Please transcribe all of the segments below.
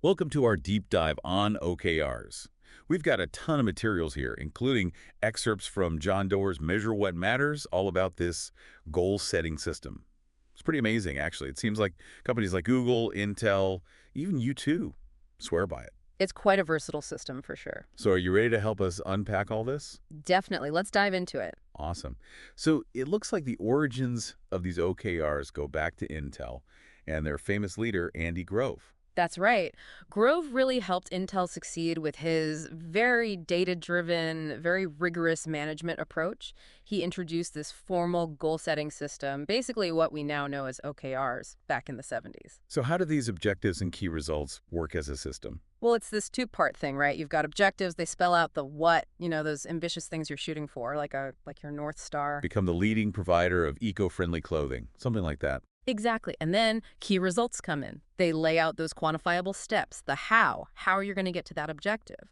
Welcome to our deep dive on OKRs. We've got a ton of materials here, including excerpts from John Doerr's Measure What Matters, all about this goal-setting system. It's pretty amazing, actually. It seems like companies like Google, Intel, even U2 swear by it. It's quite a versatile system for sure. So are you ready to help us unpack all this? Definitely. Let's dive into it. Awesome. So it looks like the origins of these OKRs go back to Intel and their famous leader, Andy Grove. That's right. Grove really helped Intel succeed with his very data-driven, very rigorous management approach. He introduced this formal goal-setting system, basically what we now know as OKRs, back in the 70s. So how do these objectives and key results work as a system? Well, it's this two-part thing, right? You've got objectives, they spell out the what, those ambitious things you're shooting for, like your North Star. Become the leading provider of eco-friendly clothing, something like that. Exactly. And then key results come in. They lay out those quantifiable steps, the how. How are you going to get to that objective?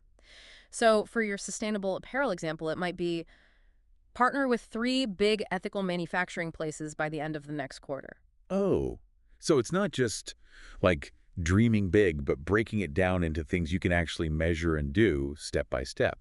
So for your sustainable apparel example, it might be partner with 3 big ethical manufacturing places by the end of the next quarter. Oh, so it's not just like dreaming big, but breaking it down into things you can actually measure and do step by step.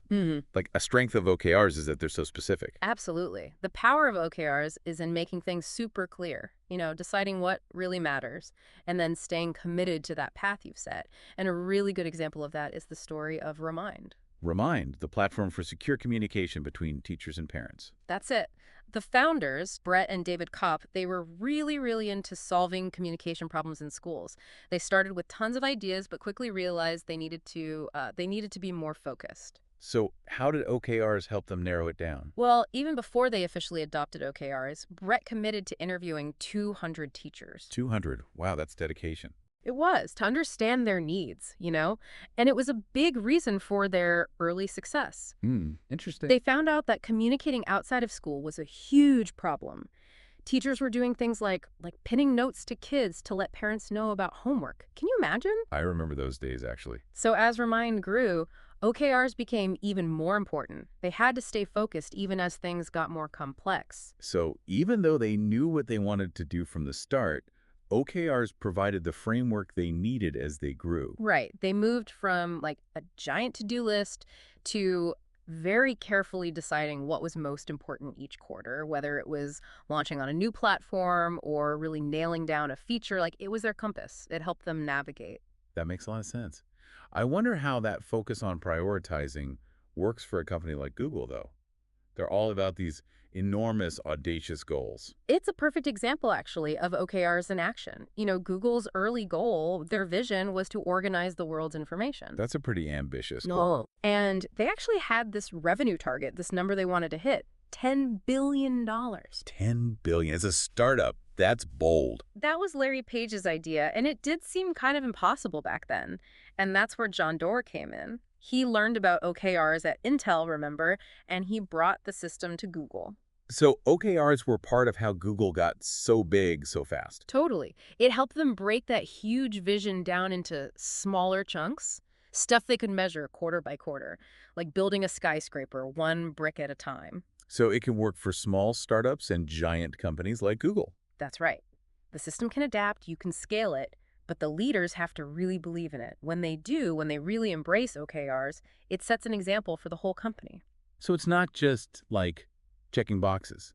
Like a strength of OKRs is that they're so specific. Absolutely. The power of OKRs is in making things super clear, deciding what really matters, and then staying committed to that path you've set. And a really good example of that is the story of Remind. Remind, the platform for secure communication between teachers and parents. That's it. The founders, Brett and David Kopp, they were really, really into solving communication problems in schools. They started with tons of ideas, but quickly realized they needed to be more focused. So how did OKRs help them narrow it down? Well, even before they officially adopted OKRs, Brett committed to interviewing 200 teachers. 200. Wow, that's dedication. It was to understand their needs. And it was a big reason for their early success. Interesting. They found out that communicating outside of school was a huge problem. Teachers were doing things like pinning notes to kids to let parents know about homework. Can you imagine? I remember those days, actually. So as Remind grew, OKRs became even more important. They had to stay focused even as things got more complex. So even though they knew what they wanted to do from the start, OKRs provided the framework they needed as they grew. Right. They moved from like a giant to-do list to very carefully deciding what was most important each quarter, whether it was launching on a new platform or really nailing down a feature. Like it was their compass. It helped them navigate. That makes a lot of sense. I wonder how that focus on prioritizing works for a company like Google, though. They're all about these enormous, audacious goals. It's a perfect example, actually, of OKRs in action. Google's early goal, their vision, was to organize the world's information. That's a pretty ambitious goal. No. And they actually had this revenue target, this number they wanted to hit, $10 billion. $10 billion. As a startup, that's bold. That was Larry Page's idea, and it did seem kind of impossible back then. And that's where John Doerr came in. He learned about OKRs at Intel, remember, and he brought the system to Google. So OKRs were part of how Google got so big so fast. Totally. It helped them break that huge vision down into smaller chunks, stuff they could measure quarter by quarter, like building a skyscraper one brick at a time. So it can work for small startups and giant companies like Google. That's right. The system can adapt, you can scale it, but the leaders have to really believe in it. When they do, when they really embrace OKRs, it sets an example for the whole company. So it's not just like checking boxes.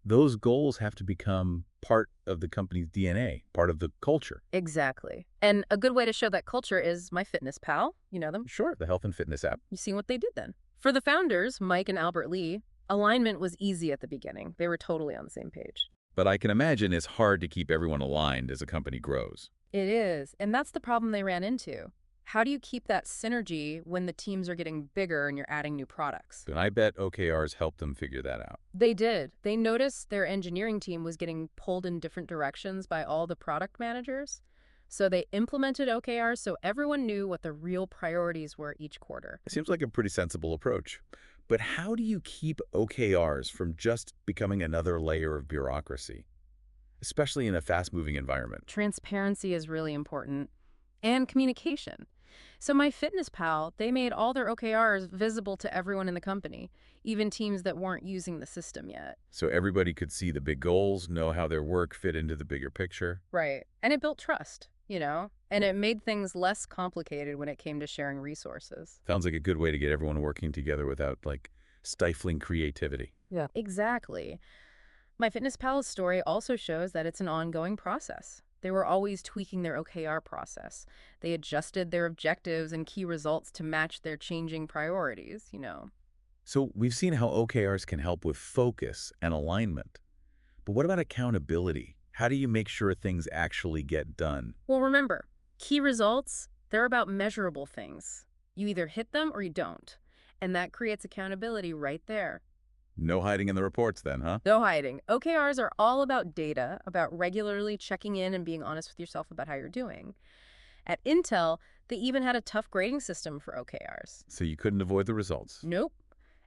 Those goals have to become part of the company's DNA, part of the culture. Exactly. And a good way to show that culture is MyFitnessPal. You know them? Sure, the health and fitness app. You see what they did then. For the founders, Mike and Albert Lee, alignment was easy at the beginning. They were totally on the same page. But I can imagine it's hard to keep everyone aligned as a company grows. It is. And that's the problem they ran into. How do you keep that synergy when the teams are getting bigger and you're adding new products? And I bet OKRs helped them figure that out. They did. They noticed their engineering team was getting pulled in different directions by all the product managers. So they implemented OKRs so everyone knew what the real priorities were each quarter. It seems like a pretty sensible approach. But how do you keep OKRs from just becoming another layer of bureaucracy, especially in a fast-moving environment? Transparency is really important. And communication. So MyFitnessPal, they made all their OKRs visible to everyone in the company, even teams that weren't using the system yet. So everybody could see the big goals, know how their work fit into the bigger picture. Right. And it built trust. and it made things less complicated when it came to sharing resources. Sounds like a good way to get everyone working together without, like, stifling creativity. Yeah. Exactly. MyFitnessPal's story also shows that it's an ongoing process. They were always tweaking their OKR process. They adjusted their objectives and key results to match their changing priorities. So we've seen how OKRs can help with focus and alignment. But what about accountability? How do you make sure things actually get done? Well, remember, key results, they're about measurable things. You either hit them or you don't. And that creates accountability right there. No hiding in the reports then, huh? No hiding. OKRs are all about data, about regularly checking in and being honest with yourself about how you're doing. At Intel, they even had a tough grading system for OKRs. So you couldn't avoid the results. Nope.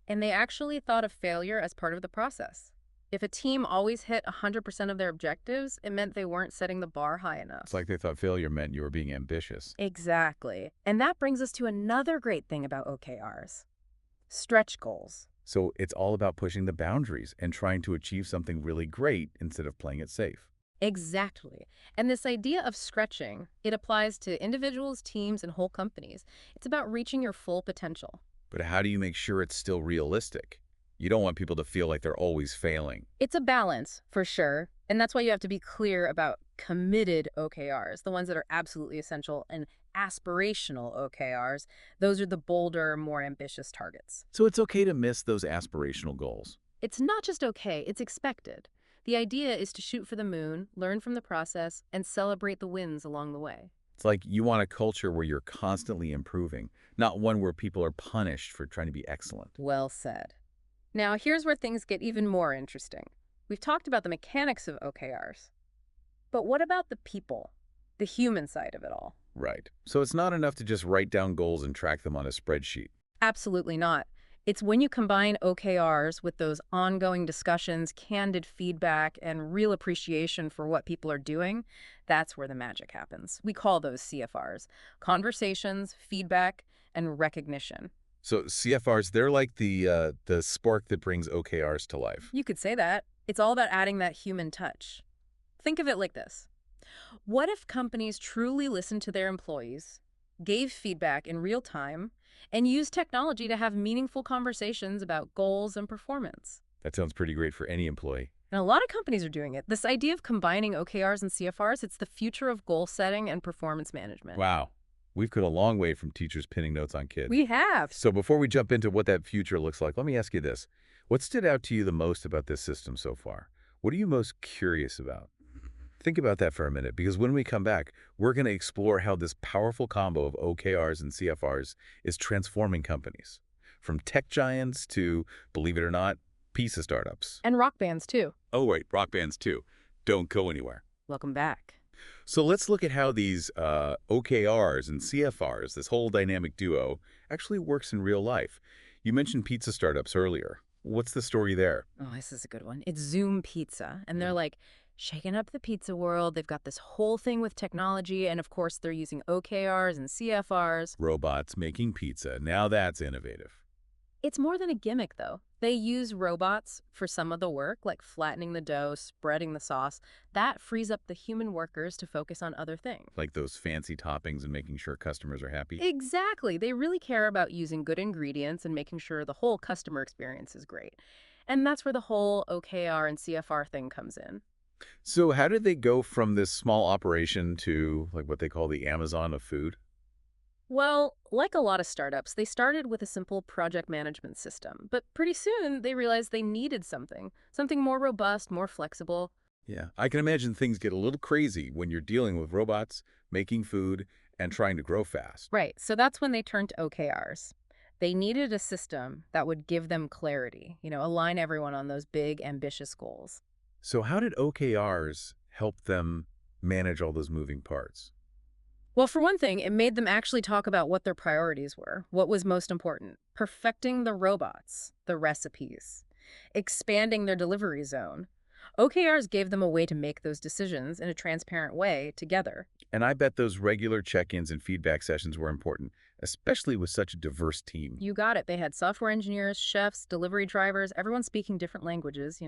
And they actually thought of failure as part of the process. If a team always hit 100% of their objectives, it meant they weren't setting the bar high enough. It's like they thought failure meant you were being ambitious. Exactly. And that brings us to another great thing about OKRs. Stretch goals. So it's all about pushing the boundaries and trying to achieve something really great instead of playing it safe. Exactly. And this idea of stretching, it applies to individuals, teams, and whole companies. It's about reaching your full potential. But how do you make sure it's still realistic? You don't want people to feel like they're always failing. It's a balance, for sure. And that's why you have to be clear about committed OKRs, the ones that are absolutely essential, and aspirational OKRs. Those are the bolder, more ambitious targets. So it's okay to miss those aspirational goals. It's not just okay, it's expected. The idea is to shoot for the moon, learn from the process, and celebrate the wins along the way. It's like you want a culture where you're constantly improving, not one where people are punished for trying to be excellent. Well said. Now, here's where things get even more interesting. We've talked about the mechanics of OKRs. But what about the people, the human side of it all? Right. So it's not enough to just write down goals and track them on a spreadsheet. Absolutely not. It's when you combine OKRs with those ongoing discussions, candid feedback, and real appreciation for what people are doing, that's where the magic happens. We call those CFRs: conversations, feedback, and recognition. So CFRs, they're like the spark that brings OKRs to life. You could say that. It's all about adding that human touch. Think of it like this. What if companies truly listened to their employees, gave feedback in real time, and used technology to have meaningful conversations about goals and performance? That sounds pretty great for any employee. And a lot of companies are doing it. This idea of combining OKRs and CFRs, it's the future of goal setting and performance management. Wow. We've come a long way from teachers pinning notes on kids. We have. So before we jump into what that future looks like, let me ask you this. What stood out to you the most about this system so far? What are you most curious about? Think about that for a minute, because when we come back, we're going to explore how this powerful combo of OKRs and CFRs is transforming companies. From tech giants to, believe it or not, pizza startups. And rock bands, too. Oh, wait, rock bands too. Don't go anywhere. Welcome back. So let's look at how these OKRs and CFRs, this whole dynamic duo, actually works in real life. You mentioned pizza startups earlier. What's the story there? Oh, this is a good one. It's Zoom Pizza. And they're like shaking up the pizza world. They've got this whole thing with technology. And of course, they're using OKRs and CFRs. Robots making pizza. Now that's innovative. It's more than a gimmick, though. They use robots for some of the work, like flattening the dough, spreading the sauce. That frees up the human workers to focus on other things. Like those fancy toppings and making sure customers are happy. Exactly. They really care about using good ingredients and making sure the whole customer experience is great. And that's where the whole OKR and CFR thing comes in. So how did they go from this small operation to like what they call the Amazon of food? Well, like a lot of startups, they started with a simple project management system. But pretty soon, they realized they needed something more robust, more flexible. Yeah, I can imagine things get a little crazy when you're dealing with robots, making food, and trying to grow fast. Right, so that's when they turned to OKRs. They needed a system that would give them clarity, align everyone on those big, ambitious goals. So how did OKRs help them manage all those moving parts? Well, for one thing, it made them actually talk about what their priorities were, what was most important, perfecting the robots, the recipes, expanding their delivery zone. OKRs gave them a way to make those decisions in a transparent way together. And I bet those regular check-ins and feedback sessions were important, especially with such a diverse team. You got it. They had software engineers, chefs, delivery drivers, everyone speaking different languages.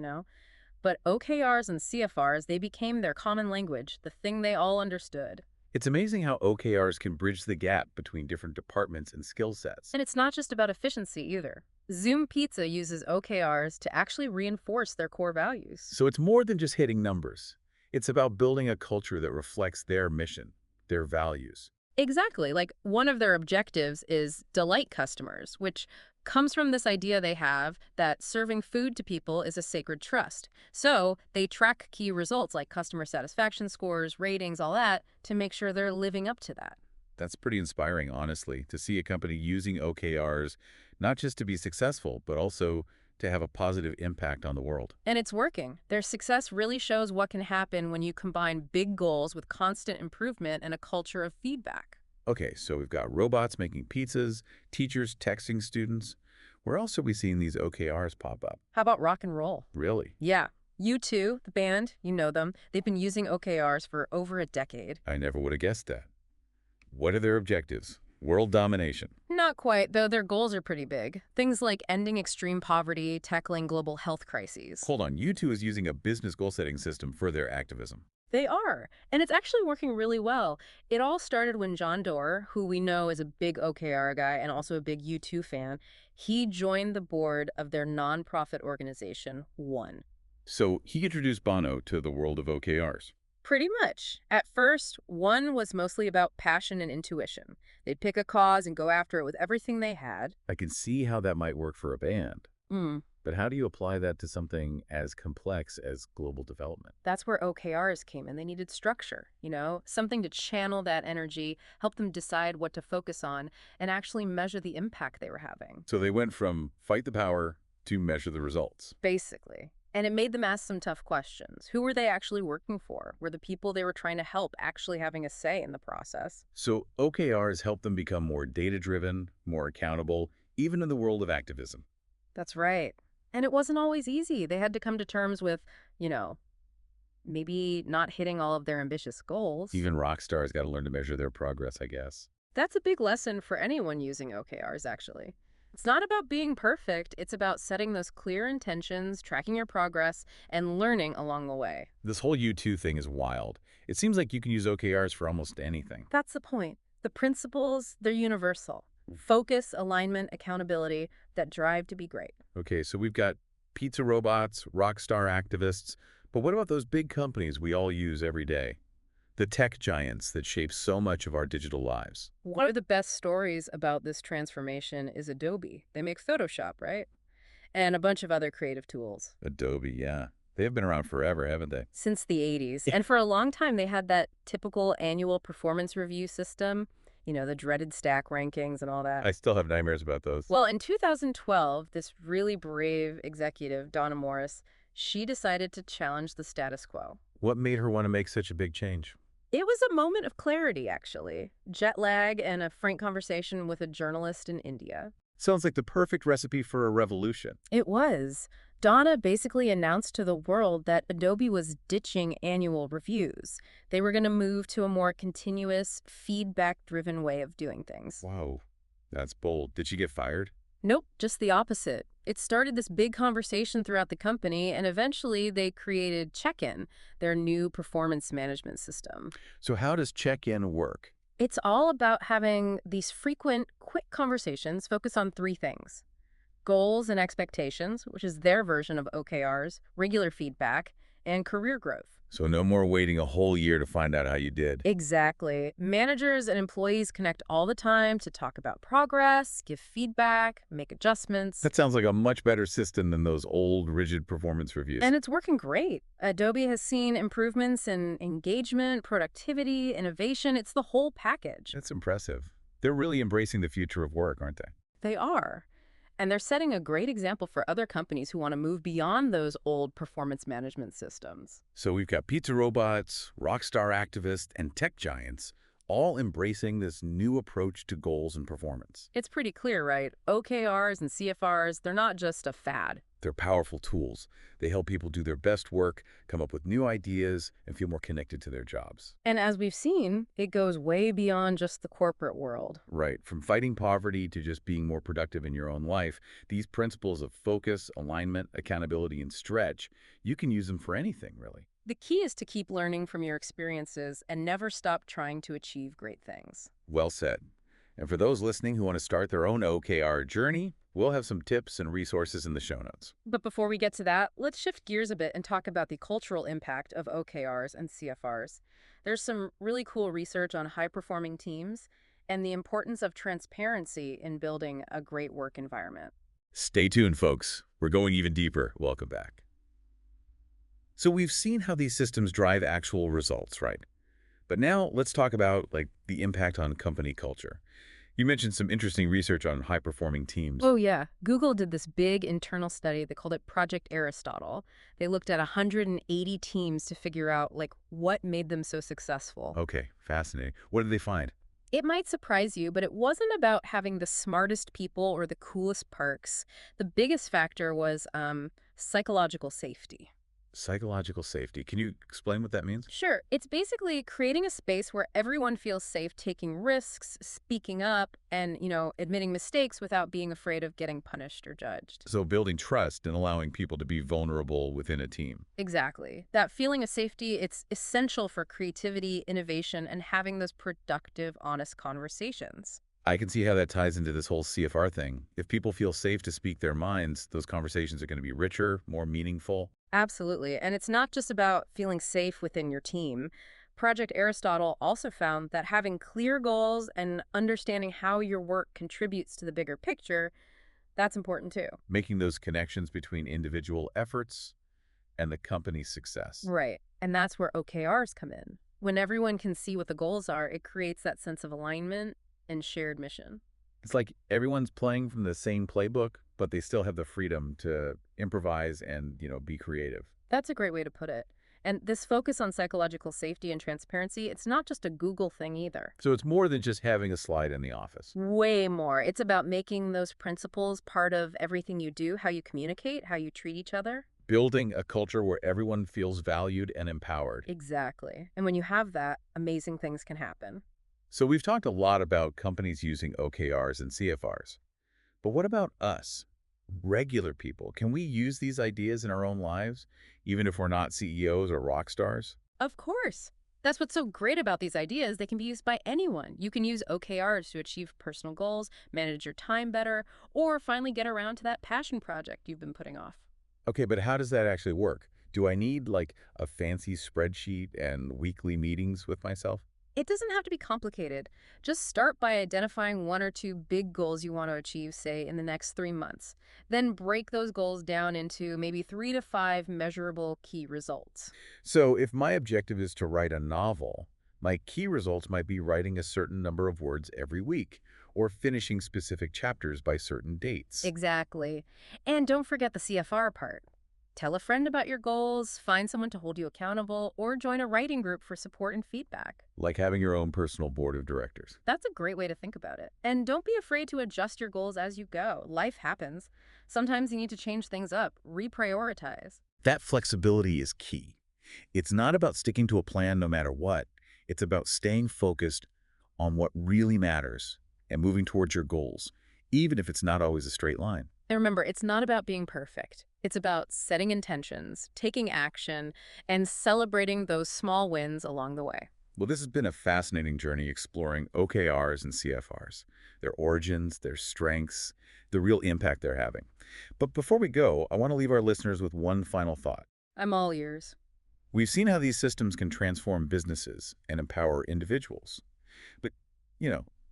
But OKRs and CFRs, they became their common language, the thing they all understood. It's amazing how OKRs can bridge the gap between different departments and skill sets. And it's not just about efficiency either. Zoom Pizza uses OKRs to actually reinforce their core values. So it's more than just hitting numbers. It's about building a culture that reflects their mission, their values. Exactly. Like one of their objectives is delight customers, which comes from this idea they have that serving food to people is a sacred trust. So they track key results like customer satisfaction scores, ratings, all that to make sure they're living up to that. That's pretty inspiring, honestly, to see a company using OKRs not just to be successful, but also to have a positive impact on the world. And it's working. Their success really shows what can happen when you combine big goals with constant improvement and a culture of feedback. Okay, so we've got robots making pizzas, teachers texting students. Where else are we seeing these OKRs pop up? How about rock and roll? Really? Yeah. U2, the band, you know them, they've been using OKRs for over a decade. I never would have guessed that. What are their objectives? World domination. Not quite, though their goals are pretty big. Things like ending extreme poverty, tackling global health crises. Hold on, U2 is using a business goal-setting system for their activism. They are, and it's actually working really well. It all started when John Doerr, who we know is a big OKR guy and also a big U2 fan, he joined the board of their nonprofit organization, One. So he introduced Bono to the world of OKRs. Pretty much. At first, One was mostly about passion and intuition. They'd pick a cause and go after it with everything they had. I can see how that might work for a band. Mm. But how do you apply that to something as complex as global development? That's where OKRs came in. They needed structure, something to channel that energy, help them decide what to focus on, and actually measure the impact they were having. So they went from fight the power to measure the results. Basically. And it made them ask some tough questions. Who were they actually working for? Were the people they were trying to help actually having a say in the process? So OKRs help them become more data-driven, more accountable, even in the world of activism. That's right. And it wasn't always easy. They had to come to terms with, you know, maybe not hitting all of their ambitious goals. Even rock stars got to learn to measure their progress, I guess. That's a big lesson for anyone using OKRs, actually. It's not about being perfect. It's about setting those clear intentions, tracking your progress, and learning along the way. This whole U2 thing is wild. It seems like you can use OKRs for almost anything. That's the point. The principles, they're universal. Focus, alignment, accountability, that drive to be great. Okay, so we've got pizza robots, rock star activists, but what about those big companies we all use every day? The tech giants that shape so much of our digital lives. One of the best stories about this transformation is Adobe. They make Photoshop, right? And a bunch of other creative tools. Adobe, yeah. They've been around forever, haven't they? Since the 80s. And for a long time, they had that typical annual performance review system, the dreaded stack rankings and all that. I still have nightmares about those. Well, in 2012, this really brave executive, Donna Morris, she decided to challenge the status quo. What made her want to make such a big change? It was a moment of clarity, actually. Jet lag and a frank conversation with a journalist in India. Sounds like the perfect recipe for a revolution. It was. Donna basically announced to the world that Adobe was ditching annual reviews. They were going to move to a more continuous, feedback-driven way of doing things. Wow, that's bold. Did she get fired? Nope, just the opposite. It started this big conversation throughout the company, and eventually they created Check-In, their new performance management system. So how does check-in work? It's all about having these frequent, quick conversations focus on three things: goals and expectations, which is their version of OKRs, regular feedback, and career growth. So no more waiting a whole year to find out how you did. Exactly. Managers and employees connect all the time to talk about progress, give feedback, make adjustments. That sounds like a much better system than those old, rigid performance reviews. And it's working great. Adobe has seen improvements in engagement, productivity, innovation. It's the whole package. That's impressive. They're really embracing the future of work, aren't they? They are. And they're setting a great example for other companies who want to move beyond those old performance management systems. So we've got pizza robots, rock star activists, and tech giants all embracing this new approach to goals and performance. It's pretty clear, right? OKRs and CFRs, they're not just a fad. They're powerful tools. They help people do their best work, come up with new ideas, and feel more connected to their jobs. And as we've seen, it goes way beyond just the corporate world. Right. From fighting poverty to just being more productive in your own life, these principles of focus, alignment, accountability, and stretch, you can use them for anything, really. The key is to keep learning from your experiences and never stop trying to achieve great things. Well said. And for those listening who want to start their own OKR journey, we'll have some tips and resources in the show notes. But before we get to that, let's shift gears a bit and talk about the cultural impact of OKRs and CFRs. There's some really cool research on high-performing teams and the importance of transparency in building a great work environment. Stay tuned, folks. We're going even deeper. Welcome back. So we've seen how these systems drive actual results, right? But now let's talk about the impact on company culture. You mentioned some interesting research on high-performing teams. Oh, yeah. Google did this big internal study. They called it Project Aristotle. They looked at 180 teams to figure out, what made them so successful. Okay, fascinating. What did they find? It might surprise you, but it wasn't about having the smartest people or the coolest perks. The biggest factor was psychological safety. Psychological safety. Can you explain what that means? Sure, it's basically creating a space where everyone feels safe taking risks, speaking up, and, admitting mistakes without being afraid of getting punished or judged. So building trust and allowing people to be vulnerable within a team. Exactly. That feeling of safety, it's essential for creativity, innovation, and having those productive, honest conversations. I can see how that ties into this whole CFR thing. If people feel safe to speak their minds, those conversations are going to be richer, more meaningful. Absolutely. And it's not just about feeling safe within your team. Project Aristotle also found that having clear goals and understanding how your work contributes to the bigger picture, that's important too. Making those connections between individual efforts and the company's success. Right. And that's where OKRs come in. When everyone can see what the goals are, it creates that sense of alignment and shared mission. It's like everyone's playing from the same playbook, but they still have the freedom to improvise and, be creative. That's a great way to put it. And this focus on psychological safety and transparency, it's not just a Google thing either. So it's more than just having a slide in the office. Way more. It's about making those principles part of everything you do, how you communicate, how you treat each other. Building a culture where everyone feels valued and empowered. Exactly. And when you have that, amazing things can happen. So we've talked a lot about companies using OKRs and CFRs. But what about us, regular people? Can we use these ideas in our own lives, even if we're not CEOs or rock stars? Of course. That's what's so great about these ideas. They can be used by anyone. You can use OKRs to achieve personal goals, manage your time better, or finally get around to that passion project you've been putting off. Okay, but how does that actually work? Do I need a fancy spreadsheet and weekly meetings with myself? It doesn't have to be complicated. Just start by identifying one or two big goals you want to achieve, say, in the next 3 months. Then break those goals down into maybe 3 to 5 measurable key results. So if my objective is to write a novel, my key results might be writing a certain number of words every week or finishing specific chapters by certain dates. Exactly. And don't forget the CFR part. Tell a friend about your goals, find someone to hold you accountable, or join a writing group for support and feedback. Like having your own personal board of directors. That's a great way to think about it. And don't be afraid to adjust your goals as you go. Life happens. Sometimes you need to change things up, reprioritize. That flexibility is key. It's not about sticking to a plan no matter what. It's about staying focused on what really matters and moving towards your goals, even if it's not always a straight line. And remember, it's not about being perfect. It's about setting intentions, taking action, and celebrating those small wins along the way. Well, this has been a fascinating journey exploring OKRs and CFRs, their origins, their strengths, the real impact they're having. But before we go, I want to leave our listeners with one final thought. I'm all ears. We've seen how these systems can transform businesses and empower individuals. But,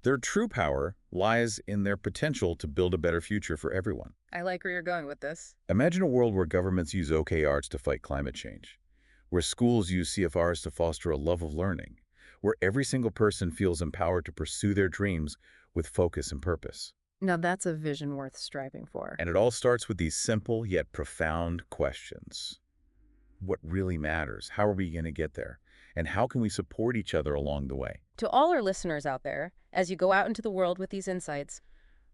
their true power lies in their potential to build a better future for everyone. I like where you're going with this. Imagine a world where governments use OKRs to fight climate change, where schools use CFRs to foster a love of learning, where every single person feels empowered to pursue their dreams with focus and purpose. Now that's a vision worth striving for. And it all starts with these simple yet profound questions. What really matters? How are we going to get there? And how can we support each other along the way? To all our listeners out there, as you go out into the world with these insights,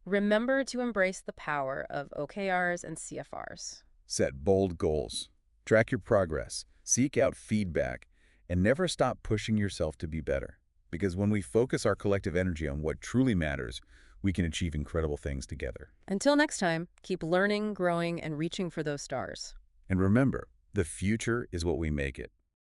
remember to embrace the power of OKRs and CFRs. Set bold goals, track your progress, seek out feedback, and never stop pushing yourself to be better. Because when we focus our collective energy on what truly matters, we can achieve incredible things together. Until next time, keep learning, growing, and reaching for those stars. And remember, the future is what we make it.